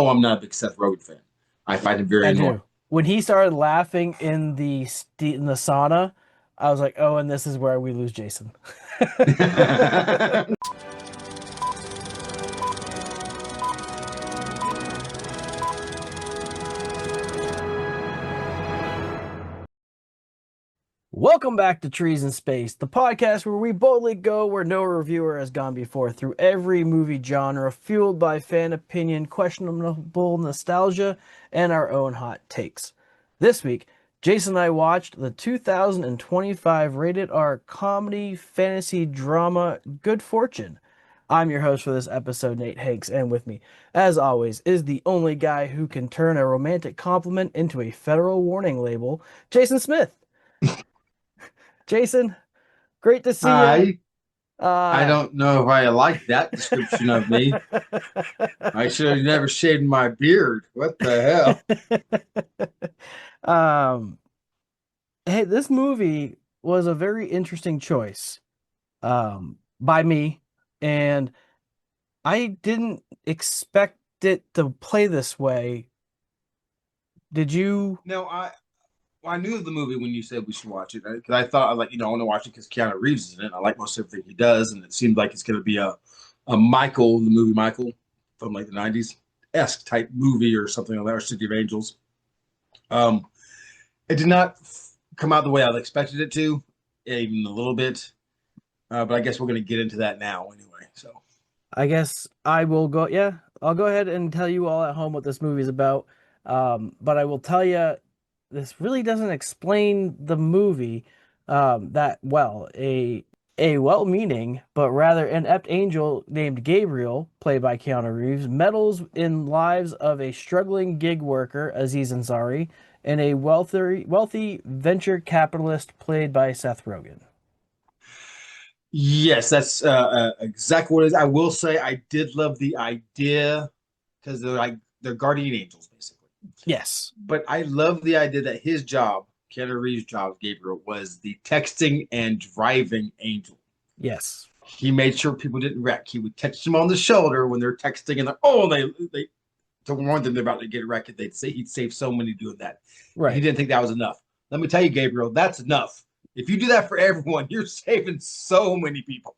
I'm not a big Seth Rogen fan. I find him very I annoying. do. When he started laughing in the sauna, I was like, "Oh, and this is where we lose Jason." Welcome back to Trees in Space, the podcast where we boldly go where no reviewer has gone before through every movie genre, fueled by fan opinion, questionable nostalgia, and our own hot takes. This week, Jason and I watched the 2025 rated R comedy fantasy drama Good Fortune. I'm your host for this episode, Nate Hanks, and with me, as always, is the only guy who can turn a romantic compliment into a federal warning label, Jason Smith. Jason, great to see you. I I Uh, don't know if I like that description of me. I should have never shaved my beard. What the hell? um, hey, this movie was a very interesting choice, by me, and I didn't expect it to play this way. Did you? No, I knew of the movie when you said we should watch it because I thought I want to watch it because Keanu Reeves is in it. I like most everything he does, and it seemed like it's going to be a Michael, the movie Michael from like the '90s esque type movie or something like that, or City of Angels. Um, it did not come out the way I expected it to, even a little bit. But I guess we're going to get into that now anyway. So I guess I will go. Yeah, I'll go ahead and tell you all at home what this movie is about. But I will tell you, this really doesn't explain the movie that well. A well-meaning but rather inept angel named Gabriel, played by Keanu Reeves, meddles in lives of a struggling gig worker, Aziz Ansari, and a wealthy venture capitalist, played by Seth Rogen. yes, that's exactly what it is. I will say I did love the idea because they're guardian angels basically. Yes. But I love the idea that his job, Keanu Reeves' job, Gabriel, was the texting and driving angel. Yes. He made sure people didn't wreck. He would touch them on the shoulder when they're texting and they to warn them they're about to get wrecked. They'd say he'd save so many doing that. And he Right. didn't think that was enough. Let me tell you, Gabriel, that's enough. If you do that for everyone, you're saving so many people.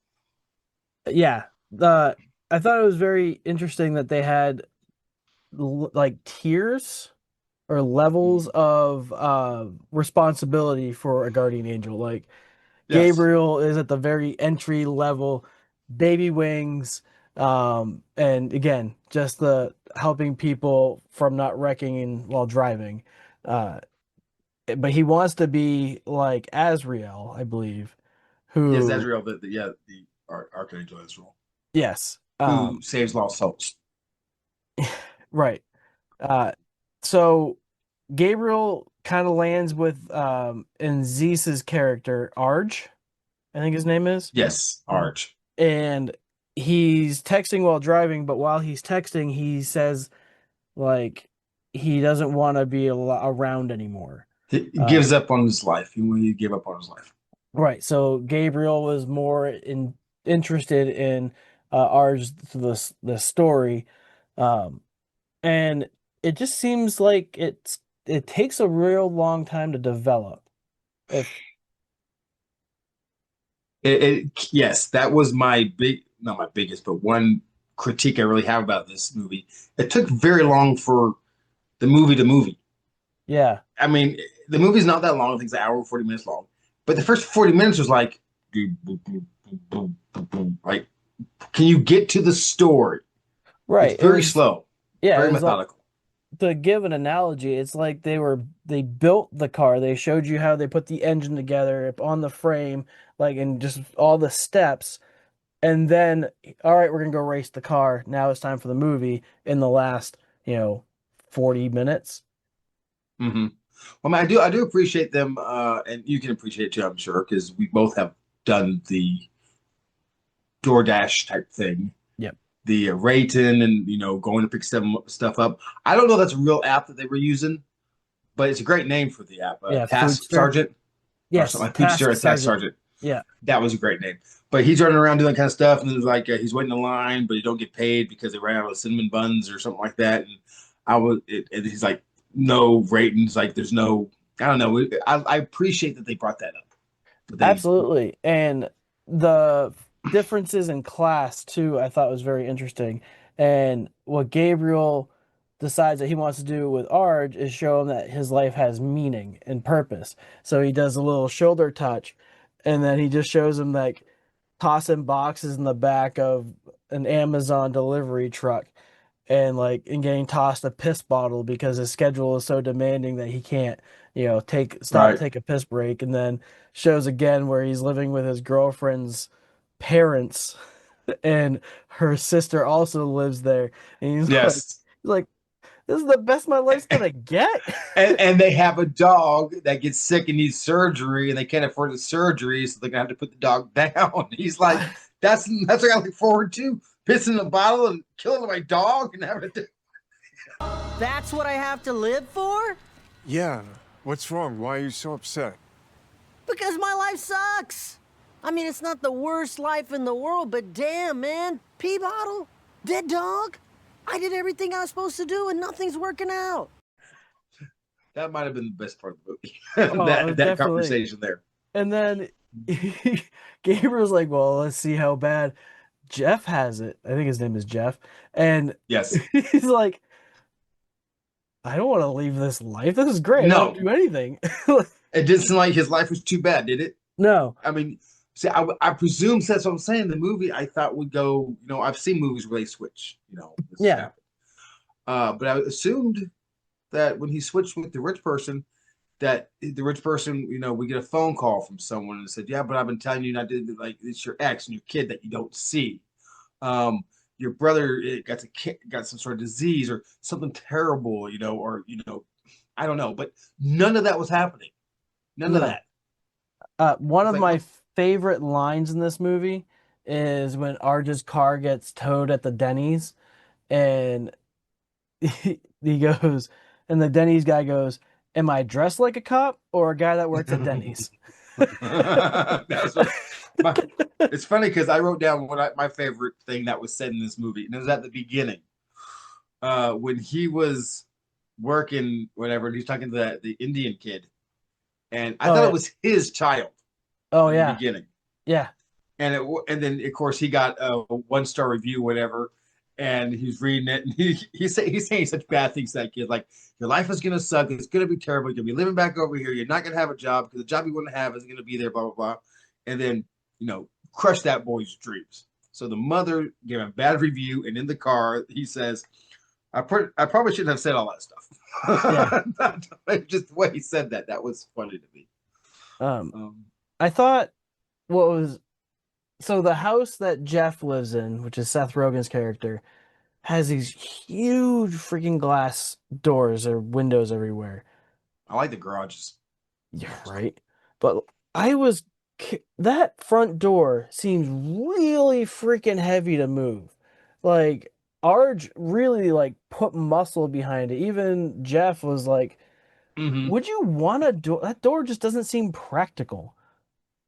Yeah. The I thought it was very interesting that they had like tiers or levels of responsibility for a guardian angel. Like Yes. Gabriel is at the very entry level, baby wings, and again, just the helping people from not wrecking while driving. Uh, but he wants to be like Azrael, I believe, Yes, who, Azrael, the Archangel Azrael, yes, who saves lost souls. right. Uh, so Gabriel kind of lands with in Zeus's character, Arj, I think his name is. Yes, Arch. And he's texting while driving, but while he's texting, he says like he doesn't want to be around anymore. He Uh, gives up on his life. He gave up on his life. right. So Gabriel was more interested in Arj's the story, um, and it just seems like it takes a real long time to develop. If Yes, that was my not my biggest, but one critique I really have about this movie. It took very long for the movie to movie. yeah, I mean, the movie's not that long. I think it's an hour and 40 minutes long. But the first 40 minutes was like, boom, boom, boom, boom, boom, boom, boom. Like, can you get to the story? It's right. It very was slow, yeah, it very was like methodical. to give an analogy, it's like they built the car. They showed you how they put the engine together on the frame, like and just all the steps. And then, all right, we're gonna go race the car. Now it's time for the movie in the last, 40 minutes. Hmm. Well, I mean, I do appreciate them, and you can appreciate it too, I'm sure, because we both have done the DoorDash type thing, Yep. the rating, and going to pick some stuff up. I don't know if that's a real app that they were using, but it's a great name for the app, Yeah, Task Foodster. Sergeant or something Yes, like Task Task Sergeant. Sergeant. Yeah. That was a great name. But he's running around doing that kind of stuff, and there's like he's waiting in line, but he don't get paid because they ran out of cinnamon buns or something like that. And and he's like, no ratings, like there's no, I don't know. I appreciate that they brought that up. But they, Absolutely. And the differences in class too, I thought was very interesting. And what Gabriel decides that he wants to do with Arj is show him that his life has meaning and purpose. So he does a little shoulder touch, and then he just shows him like tossing boxes in the back of an Amazon delivery truck and getting tossed a piss bottle because his schedule is so demanding that he can't, right. take a piss break, and then shows again where he's living with his girlfriend's parents and her sister also lives there, and Yes. he's like, this is the best my life's gonna get. And they have a dog that gets sick and needs surgery, and they can't afford the surgery, so they're gonna have to put the dog down. He's like, that's what I look forward to. Pissing in a bottle and killing my dog and having to. That's what I have to live for? Yeah. What's wrong? Why are you so upset? Because my life sucks. I mean, it's not the worst life in the world, but damn, man. Pee bottle? Dead dog? I did everything I was supposed to do and nothing's working out. That might have been the best part of the movie. Oh, that definitely. conversation there. And then Gabriel's like, well, let's see how bad Jeff has it. I think his name is Jeff. And Yes. he's like, I don't want to leave this life. This is great. I don't have to No, do anything. it didn't seem like his life was too bad, did it? No. I mean, see, I presume that's what I'm saying. The movie I thought would go. I've seen movies where they switch. This has Yeah. happened. But I assumed that when he switched with the rich person, that the rich person, we get a phone call from someone and said, "Yeah, but I've been telling you not to, like, it's your ex and your kid that you don't see. Um, your brother got some sort of disease or something terrible, or I don't know." But none of that was happening. None of No. that. One It's of like, my what? favorite lines in this movie is when Arj's car gets towed at the Denny's, and he goes, and the Denny's guy goes, "Am I dressed like a cop or a guy that works at Denny's?" That's what my. It's funny because I wrote down my favorite thing that was said in this movie, and it was at the beginning, when he was working, whatever, and he's talking to the Indian kid, and I Oh thought it yeah. was his child Oh in the yeah. beginning, Yeah. and then of course he got a 1-star review, whatever, and he's reading it, and he's saying such bad things to that kid, like your life is gonna suck, it's gonna be terrible, you're gonna be living back over here, you're not gonna have a job because the job you want to have isn't gonna be there, blah blah blah, and then crush that boy's dreams. So the mother gave him a bad review, and in the car he says, I probably shouldn't have said all that Yeah. stuff." Just the way he said that was funny to me. Um, Um, I thought what was so the house that Jeff lives in, which is Seth Rogen's character, has these huge freaking glass doors or windows everywhere. I like the garages. Yeah, right. But I was that front door seems really freaking heavy to move. Like Arj really like put muscle behind it. Even Jeff was like, Mm-hmm. "Would you want a door? That door just doesn't seem practical."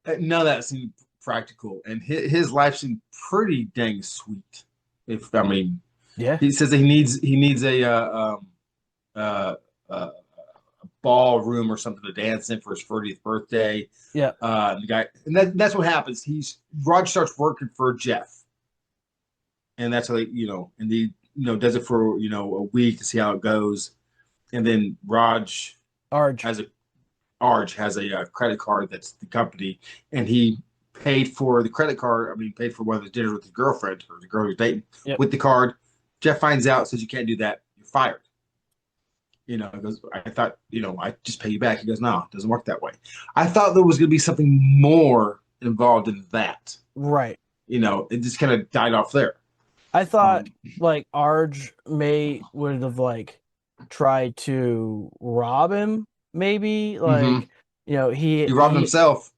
None of that seemed practical, and his life seemed pretty dang sweet. If I mean, Yeah. he says that he needs uh, uh, a ballroom or something to dance in for his 40th birthday. Yeah. The guy, and that's what happens. Rod starts working for Jeff, and that's how and he does it for a week to see how it goes, and then Arj. has a Arj has a credit card that's the company, and he paid for the credit card. I mean, paid for one of his dinners with his girlfriend or the girl he's dating Yep. with the card. Jeff finds out, says you can't do that. You're fired. He goes, I thought, I just pay you back. He goes, no, it doesn't work that way. I thought there was going to be something more involved in that. Right. It just kind of died off there. I thought Um, like Arj may would have like tried to rob him, maybe mhm. like he He robbed himself.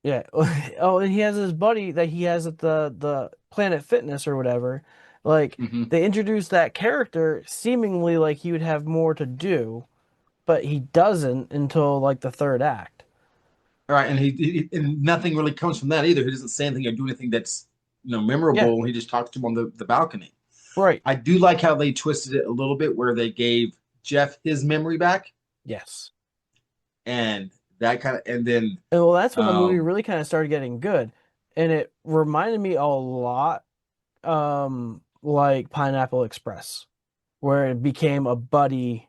yeah. Oh, and he has his buddy that he has at the Planet Fitness or whatever. Like Hmm. they introduced that character seemingly like he would have more to do, but he doesn't until like the third act. All right, and and nothing really comes from that either. He doesn't say anything or do anything that's Yeah, memorable. He just talks to him on the balcony. right. I do like how they twisted it a little bit, where they gave Jeff his memory back, Yes. and that kind of, and then And well, that's when the movie um, really kind of started getting good. And it reminded me a lot like Pineapple Express, where it became a buddy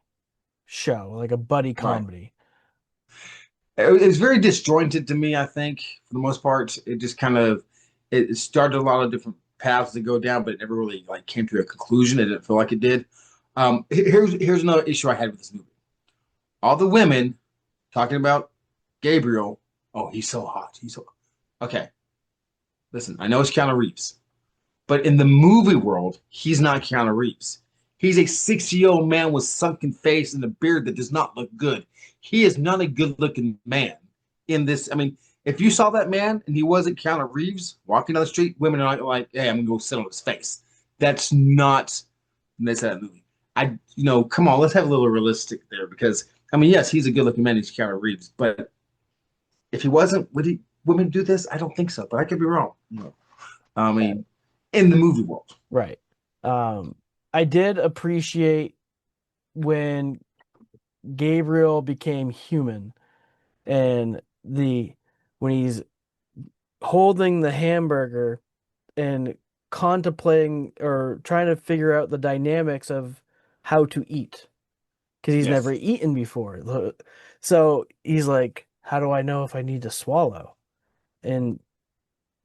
show, like a buddy right. comedy. It's very disjointed to me. I think for the most part, it just kind of it started a lot of different paths to go down, but it never really like came to a conclusion. It didn't feel like it did. Here's another issue I had with this movie. All the women talking about Gabriel. Oh, he's so hot. He's so okay. Listen, I know it's Keanu Reeves, but in the movie world, he's not Keanu Reeves. He's a 60-year-old man with sunken face and a beard that does not look good. He is not a good-looking man in this. I mean, if you saw that man and he wasn't Keanu Reeves walking down the street, women are like, "Hey, I'm gonna go sit on his face." That's not that's that movie. Come on, let's have a little realistic there because I mean, yes, he's a good-looking man. He's Keanu Reeves, but if he wasn't, women do this? I don't think so, but I could be wrong. No. I mean, in the movie world. Right. I did appreciate when Gabriel became human and the when he's holding the hamburger and contemplating or trying to figure out the dynamics of how to eat because he's never Yes. eaten before. So he's like, how do I know if I need to swallow? And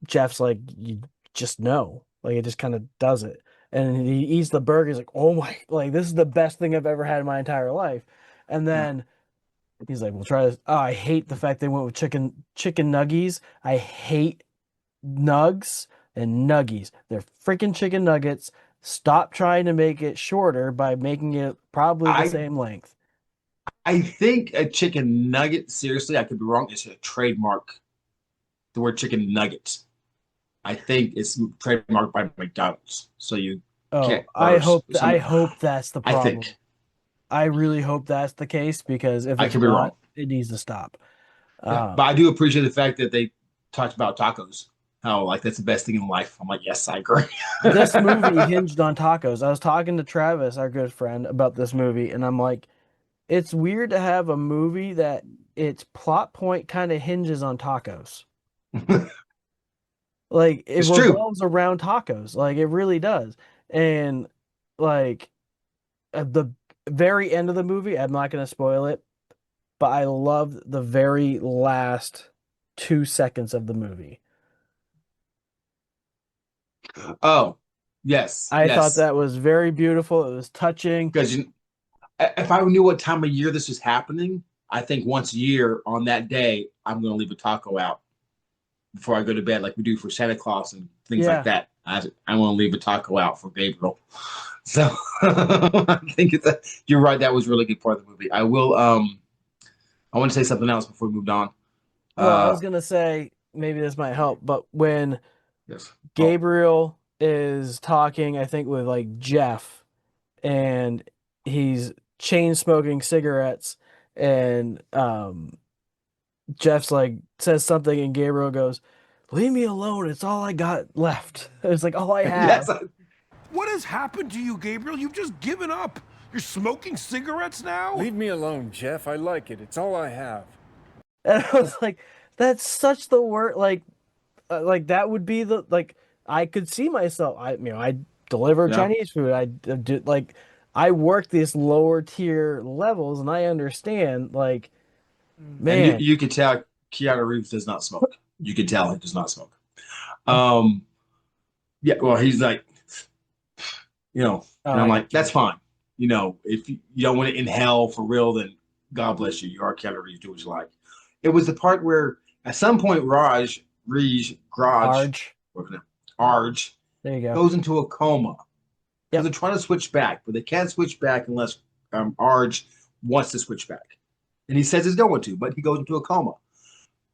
Jeff's like, you just know. Like it just kind of does it. And he eats the burger. He's like, oh my, like this is the best thing I've ever had in my entire life. And Yeah. then he's like, we'll try this. Oh, I hate the fact they went with chicken nuggies. I hate nugs and nuggies. They're freaking chicken nuggets. Stop trying to make it shorter by making it probably the I same length. I think a chicken nugget, seriously, I could be wrong, it's a trademark the word chicken nuggets. I think it's trademarked by McDonald's. So you Oh, can't or some I hope that's the I problem. think. I really hope that's the case because if I it's could be not, wrong. it needs to stop. Yeah. Um, But I do appreciate the fact that they talked about tacos. How like that's the best thing in life. I'm like, yes, I agree. this movie hinged on tacos. I was talking to Travis, our good friend, about this movie, and I'm like, it's weird to have a movie that its plot point kind of hinges on tacos. Like it It's true. revolves around tacos. Like it really does. And like at the very end of the movie, I'm not going to spoil it, but I loved the very last 2 seconds of the movie. Oh, yes, I thought yes. that was very beautiful. It was touching. Because if I knew what time of year this was happening, I think once a year on that day, I'm going to leave a taco out before I go to bed, like we do for Santa Claus and things like Yeah. that. I want to leave a taco out for Gabriel. So I think you're right. That was a really good part of the movie. I want to say something else before we moved on. Well, I was Uh, going to say maybe this might help, but when yes. Oh, Gabriel is talking, I think with like Jeff, and he's chain smoking cigarettes, and Jeff's like says something, and Gabriel goes, "Leave me alone. It's all I got left. It's like all I have." yes. What has happened to you, Gabriel? You've just given up. You're smoking cigarettes now? Leave me alone, Jeff. I like it. It's all I have. And I was like, "That's such the word. Like that would be the like. I could see myself. I deliver Yeah. Chinese food. I did like." I work these lower tier levels, and I understand. Like, And man, you could tell Keanu Reeves does not smoke. You could tell he does not smoke. Um, yeah. Well, he's like, oh, and I'm I like, got you. that's fine. If you don't want to inhale for real, then God bless you. You are Keanu Reeves. Do what you like. It was the part where at some point Arj. Arj There you go. goes into a coma. Yep. They're trying to switch back, but they can't switch back unless Arj wants to switch back. And he says he's going to, but he goes into a coma.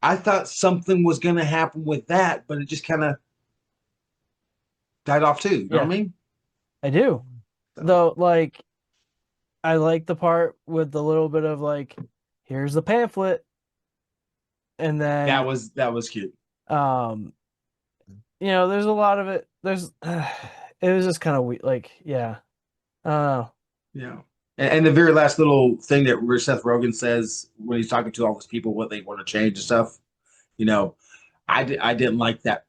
I thought something was going to happen with that, but it just kind of died off too. You know what I Yeah, mean? I do. Though, like, I like the part with the little bit of like, here's the pamphlet. And then that was cute. um there's a lot of it. There's it was just kind of weird. Like, yeah. I don't know. Yeah. And the very last little thing that where Seth Rogen says when he's talking to all those people what they want to change and stuff, you know, I didn't like that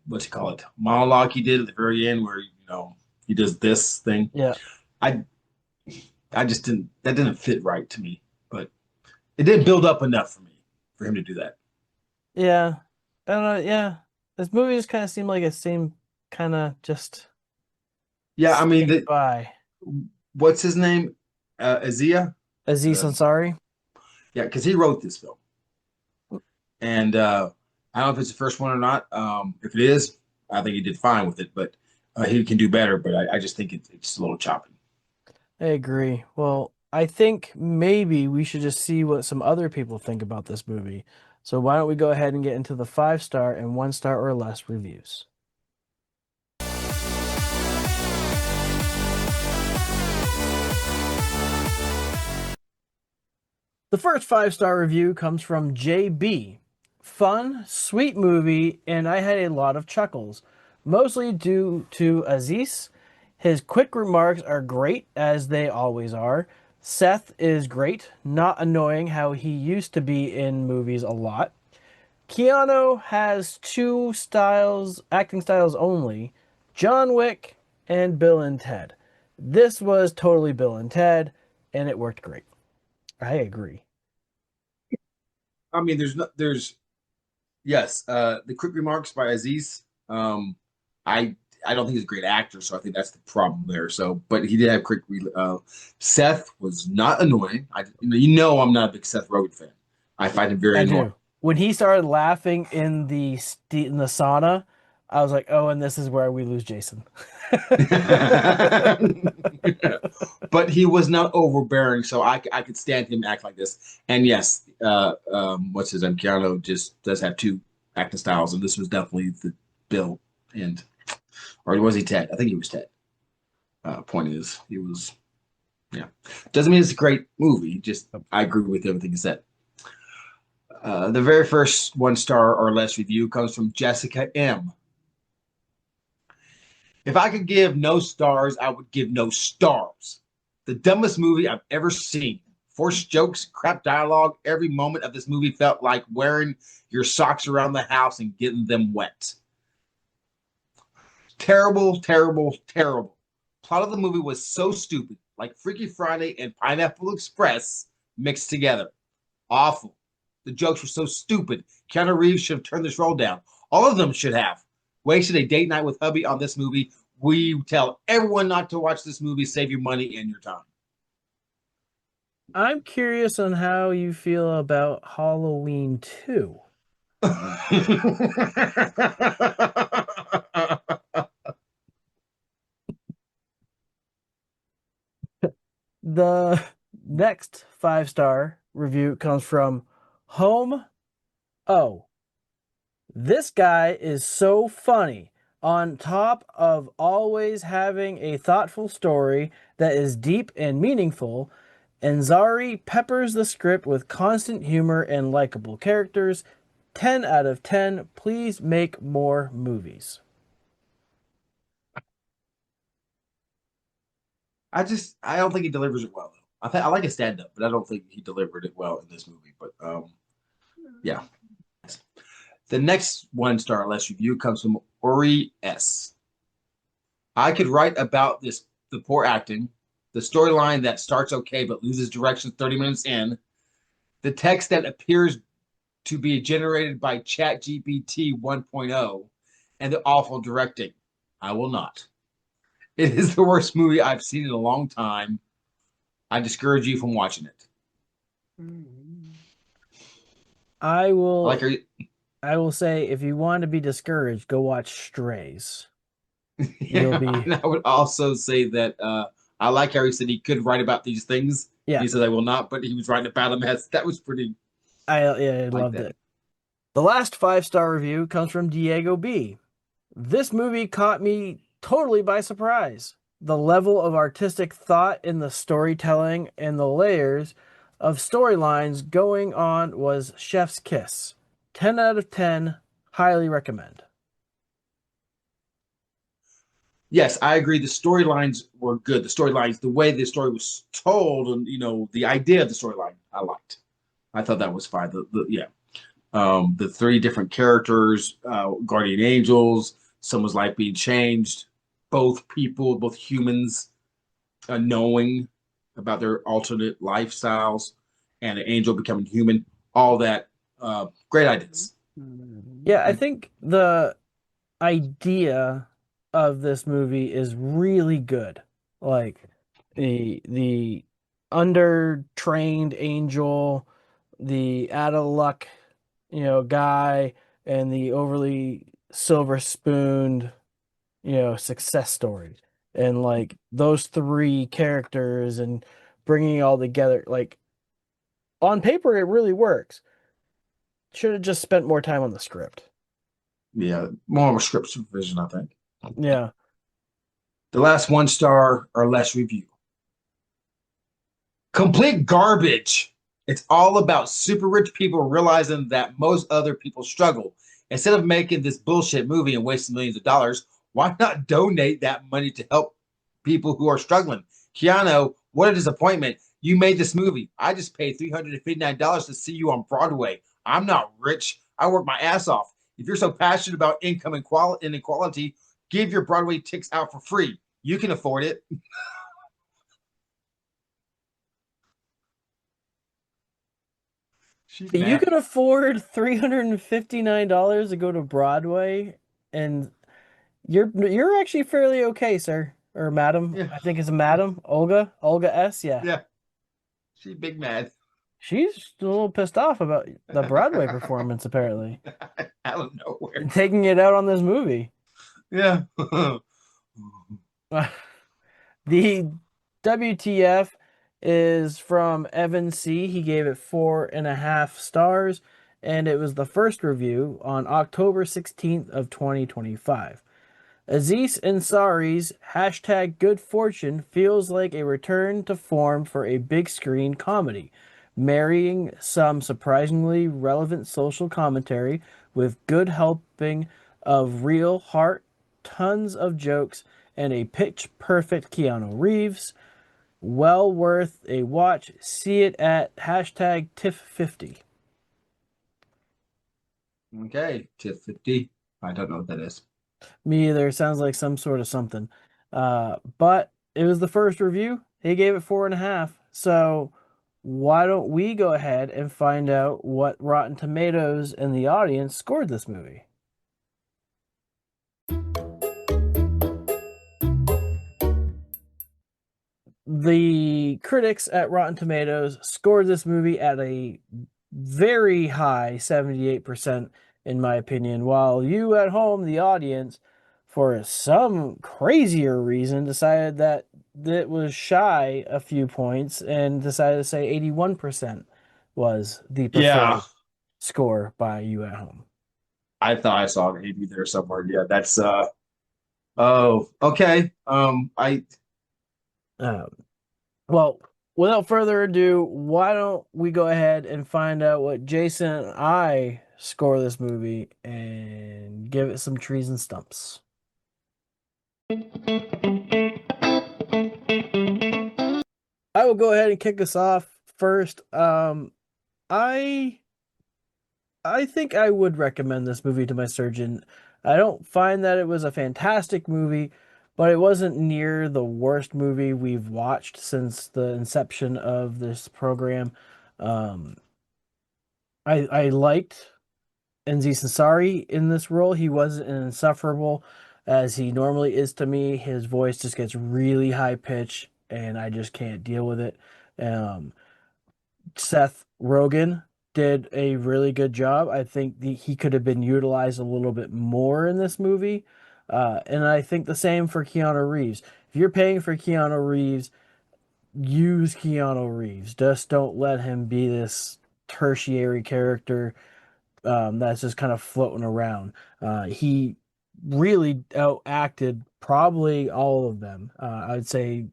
what's it call it monologue he did at the very end where he does this thing. Yeah. I I just didn't that didn't fit right to me, but it didn't build up enough for me for him to do that. Yeah. I don't know. Yeah. This movie just kind of seemed like it seemed kind of just Yeah, I mean skate by. what's his name? Azia? Aziz Uh, Ansari. yeah, because he wrote this film. And I don't know if it's the first one or not. If it is, I think he did fine with it, but he can do better. But I just think it's a little choppy. I agree. Well, I think maybe we should just see what some other people think about this movie. So why don't we go ahead and get into the 5-star and 1-star or less reviews. The first 5-star review comes from JB. Fun, sweet movie, and I had a lot of chuckles, mostly due to Aziz. His quick remarks are great, as they always are. Seth is great, not annoying how he used to be in movies a lot. Keanu has two styles, acting styles only, John Wick and Bill and Ted. This was totally Bill and Ted, and it worked great. I agree. I mean, there's yes, the quick remarks by Aziz. I I don't think he's a great actor, so I think that's the problem there. So, but he did have quick. Seth was not annoying. I'm not a big Seth Rogen fan. I find him very I annoying. do. When he started laughing in the sauna, I was like, "Oh, and this is where we lose Jason." But he was not overbearing, so I could stand him act like this. And yes, what's his name? Keanu just does have two acting styles, and this was definitely the Bill and or was he Ted? I think he was Ted. Point is, he was. Yeah, doesn't mean it's a great movie. Just I agree with everything he said. The very first 1-star or less review comes from Jessica M. If I could give no stars, I would give no stars. The dumbest movie I've ever seen. Forced jokes, crap dialogue. Every moment of this movie felt like wearing your socks around the house and getting them wet. Terrible, terrible, terrible. Plot of the movie was so stupid, like Freaky Friday and Pineapple Express mixed together. Awful. The jokes were so stupid. Keanu Reeves should have turned this role down. All of them should have. Wasted a date night with hubby on this movie. We tell everyone not to watch this movie. Save your money and your time. I'm curious on how you feel about Halloween 2. The next 5-star review comes from Home O. This guy is so funny. On top of always having a thoughtful story that is deep and meaningful, Ansari peppers the script with constant humor and likable characters. 10 out of 10. Please make more movies. I don't think he delivers it well though. I like his stand up, but I don't think he delivered it well in this movie. But yeah. The next 1-star less review comes from Ori S. I could write about the poor acting, the storyline that starts okay but loses direction 30 minutes in, the text that appears to be generated by ChatGPT 1.0, and the awful directing. I will not. It is the worst movie I've seen in a long time. I discourage you from watching it. I will I like her. I will say, if you want to be discouraged, go watch Strays. Yeah, Be... and I would also say that I like how he said he could write about these things. Yeah. He said I will not, but he was writing about them. That was pretty. I loved it. The last 5-star review comes from Diego B. This movie caught me totally by surprise. The level of artistic thought in the storytelling and the layers of storylines going on was Chef's Kiss. 10 out of 10, highly recommend. Yes, I agree. The storylines were good. The storylines, the way the story was told, and the idea of the storyline, I liked. I thought that was fine. Yeah, the three different characters, guardian angels, someone's life being changed, both people, both humans, knowing about their alternate lifestyles, and an angel becoming human. All that, great ideas. Yeah, I think the idea of this movie is really good. Like the undertrained angel, the out of luck, guy, and the overly silver spooned, success story. And like those three characters and bringing it all together, like on paper, it really works. Should have just spent more time on the script. Yeah, more of a script supervision, I think. Yeah. The last 1 star or less review. Complete garbage. It's all about super rich people realizing that most other people struggle. Instead of making this bullshit movie and wasting millions of dollars, why not donate that money to help people who are struggling? Keanu, what a disappointment. You made this movie. I just paid $359 to see you on Broadway. I'm not rich. I work my ass off. If you're so passionate about income inequality, give your Broadway tickets out for free. You can afford it. She's You mad. can afford $359 to go to Broadway, and you're actually fairly okay, sir. Or madam. Yeah, I think it's a madam. Olga S. Yeah. yeah. She's big mad. She's a little pissed off about the Broadway performance, apparently. Out of nowhere. And taking it out on this movie. Yeah. The WTF is from Evan C. He gave it 4.5 stars, and it was the first review on October 16th of 2025. Aziz Ansari's hashtag good fortune feels like a return to form for a big screen comedy, marrying some surprisingly relevant social commentary with good helping of real heart, tons of jokes, and a pitch perfect Keanu Reeves. Well worth a watch. See it at hashtag TIFF50. Okay. Tip 50. I don't know what that is. Me either. Sounds like some sort of something. But it was the first review. He gave it 4.5. So why don't we go ahead and find out what Rotten Tomatoes and the audience scored this movie? The critics at Rotten Tomatoes scored this movie at a very high 78%, in my opinion, while you at home, the audience, for some crazier reason, decided that it was shy a few points and decided to say 81% was the Yeah. preferred score by you at home. I thought I saw an 80 there somewhere. Yeah, that's oh, okay. Well, without further ado, why don't we go ahead and find out what Jason and I score this movie and give it some trees and stumps. I will go ahead and kick us off first. I think I would recommend this movie to my surgeon. I don't find that it was a fantastic movie, but it wasn't near the worst movie we've watched since the inception of this program. Um, I liked Enzi Sansari in this role. He wasn't insufferable as he normally is to me. His voice just gets really high pitched, and I just can't deal with it. Um, Seth Rogen did a really good job. I think he could have been utilized a little bit more in this movie. And I think the same for Keanu Reeves. If you're paying for Keanu Reeves, use Keanu Reeves. Just don't let him be this tertiary character that's just kind of floating around. He really outacted probably all of them. I'd say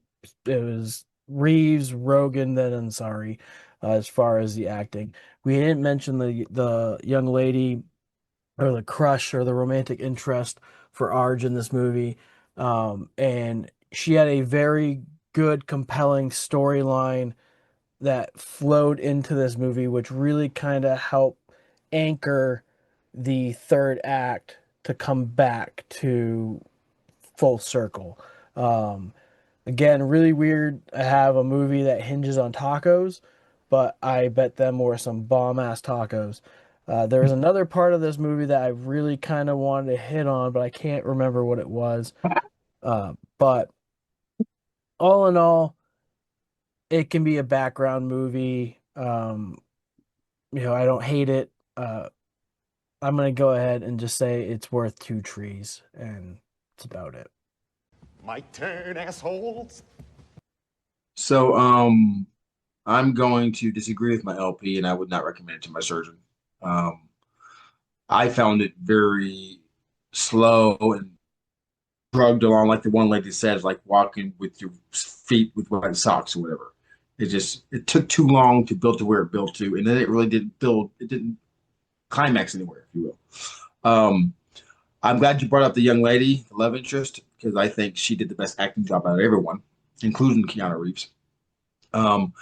it was Reeves, Rogen, then Ansari, as far as the acting. We didn't mention the young lady or the crush or the romantic interest for Arj in this movie. And she had a very good, compelling storyline that flowed into this movie, which really kind of helped anchor the third act to come back to full circle. Um, Again, really weird to have a movie that hinges on tacos, but I bet them were some bomb ass tacos. There was another part of this movie that I really kind of wanted to hit on, but I can't remember what it was. But all in all, it can be a background movie. I don't hate it. I'm gonna go ahead and just say it's worth two trees, and that's about it. My turn, assholes. So, I'm going to disagree with my LP, and I would not recommend it to my surgeon. Um, I found it very slow and drugged along, like the one lady says, like walking with your feet with wet socks or whatever. It took too long to build to where it built to, and then it really didn't build. It didn't climax anywhere, if you will. I'm glad you brought up the young lady, the love interest, because I think she did the best acting job out of everyone, including Keanu Reeves. Um,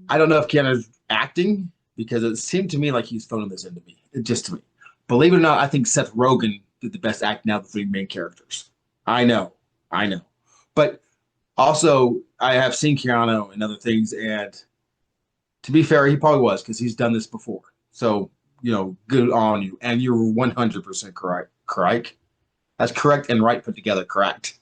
I don't know if Keanu's acting because it seemed to me like he's phoning this into me. Just to me. Believe it or not, I think Seth Rogen did the best acting out of the three main characters. I know, I know. But also, I have seen Keanu and other things, and to be fair, he probably was because he's done this before. So, good on you. And you're 100% correct. Correct? That's correct and right put together. Correct.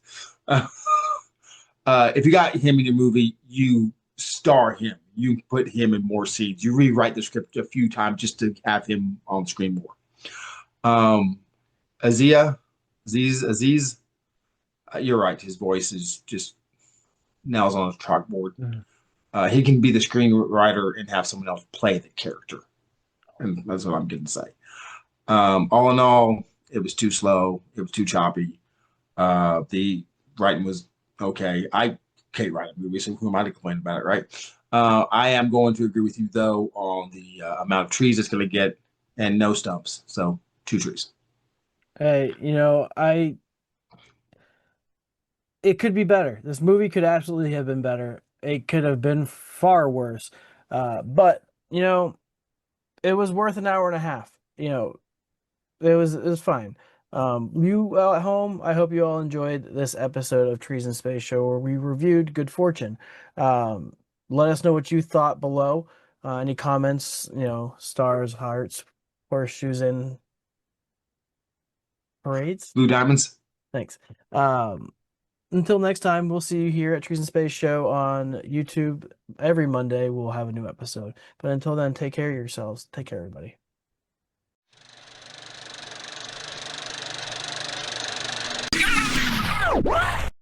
If you got him in your movie, you star him. You put him in more scenes. You rewrite the script a few times just to have him on screen more. Aziz, you're right. His voice is just nails on a chalkboard. He can be the screenwriter and have someone else play the character. And that's what I'm going to say. All in all, it was too slow. It was too choppy. The writing was okay. I can't write a movie, so who am I to complain about it, right? I am going to agree with you, though, on the amount of trees it's going to get and no stumps. So, two trees. Hey, it could be better. This movie could absolutely have been better. It could have been far worse. But, it was worth an hour and a half. It was fine. You all at home, I hope you all enjoyed this episode of Trees in Space Show where we reviewed Good Fortune. Let us know what you thought below. Any comments, stars, hearts, horseshoes, and parades. Blue Diamonds. Thanks. Until next time, we'll see you here at Trees in Space Show on YouTube. Every Monday, we'll have a new episode. But until then, take care of yourselves. Take care, everybody. What?